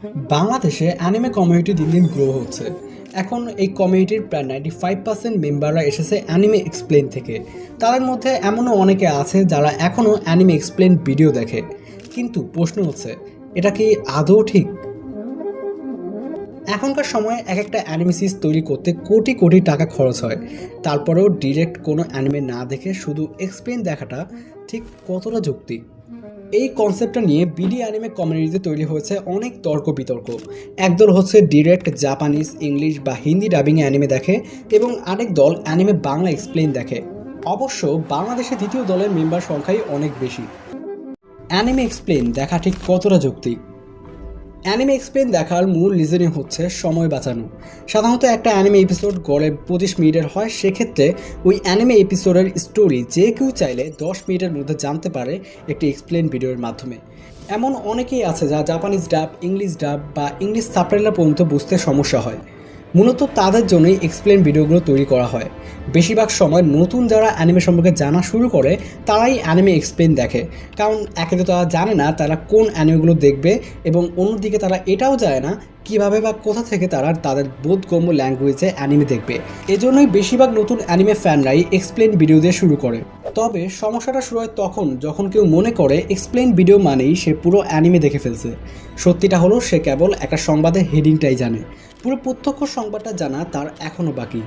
বাংলাদেশে anime community দিন দিন গ্রো হচ্ছে। এখন এই কমিউনিটির প্রায় 95% মেম্বাররা এসেছে অ্যানিমে এক্সপ্লেন থেকে। তাদের মধ্যে এমনও অনেকে আছে যারা এখনও অ্যানিমে এক্সপ্লেন ভিডিও দেখে। কিন্তু প্রশ্ন হচ্ছে, এটা কি আদৌ ঠিক? এখনকার সময়ে এক একটা অ্যানিমে সিরিজ তৈরি করতে কোটি কোটি টাকা খরচ হয়। তারপরেও ডিরেক্ট কোনো অ্যানিমে না দেখে শুধু এক্সপ্লেন দেখাটা ঠিক কতটা যৌক্তিক? এই কনসেপ্টটা নিয়ে বিডি অ্যানিমে কমিউনিটিতে তৈরি হয়েছে অনেক তর্ক বিতর্ক। একদল হচ্ছে ডিরেক্ট জাপানিজ, ইংলিশ বা হিন্দি ডাবিংয়ে অ্যানিমে দেখে এবং আরেক দল অ্যানিমে বাংলা এক্সপ্লেন দেখে। অবশ্য বাংলাদেশে দ্বিতীয় দলের মেম্বার সংখ্যাই অনেক বেশি। অ্যানিমে এক্সপ্লেন দেখা ঠিক কতটা যৌক্তিক? অ্যানিমে এক্সপ্লেন দেখার মূল রিজনই হচ্ছে সময় বাঁচানো। সাধারণত একটা অ্যানিমে এপিসোড গড়ে 25 মিনিটের হয়। সেক্ষেত্রে ওই অ্যানিমে এপিসোডের স্টোরি যে কেউ চাইলে 10 মিনিটের মধ্যে জানতে পারে একটি এক্সপ্লেন ভিডিওর মাধ্যমে। এমন অনেকেই আছে যা জাপানিজ ডাব, ইংলিশ ডাব বা ইংলিশ সাবটাইটেল পর্যন্ত বুঝতে সমস্যা হয়। মূলত তাদের জন্যই এক্সপ্লেন ভিডিওগুলো তৈরি করা হয়। বেশিরভাগ সময় নতুন যারা অ্যানিমে সম্পর্কে জানা শুরু করে তারাই অ্যানিমে এক্সপ্লেন দেখে। কারণ একে তো তারা জানে না তারা কোন অ্যানিমেগুলো দেখবে, এবং অন্যদিকে তারা এটাও জানে না কীভাবে বা কোথা থেকে তারা তাদের বোধগম্য ল্যাঙ্গুয়েজে অ্যানিমে দেখবে। এজন্যই বেশিরভাগ নতুন অ্যানিমে ফ্যানরাই এক্সপ্লেন ভিডিও দিয়ে শুরু করে। তবে সমস্যাটা শুরু হয় তখন যখন কেউ মনে করে এক্সপ্লেন ভিডিও মানেই সে পুরো অ্যানিমে দেখে ফেলছে। সত্যিটা হলো সে কেবল একটা সংবাদের হেডিংটাই জানে, পুরো প্রত্যক্ষ সংবাদটা জানা তার এখনও বাকি।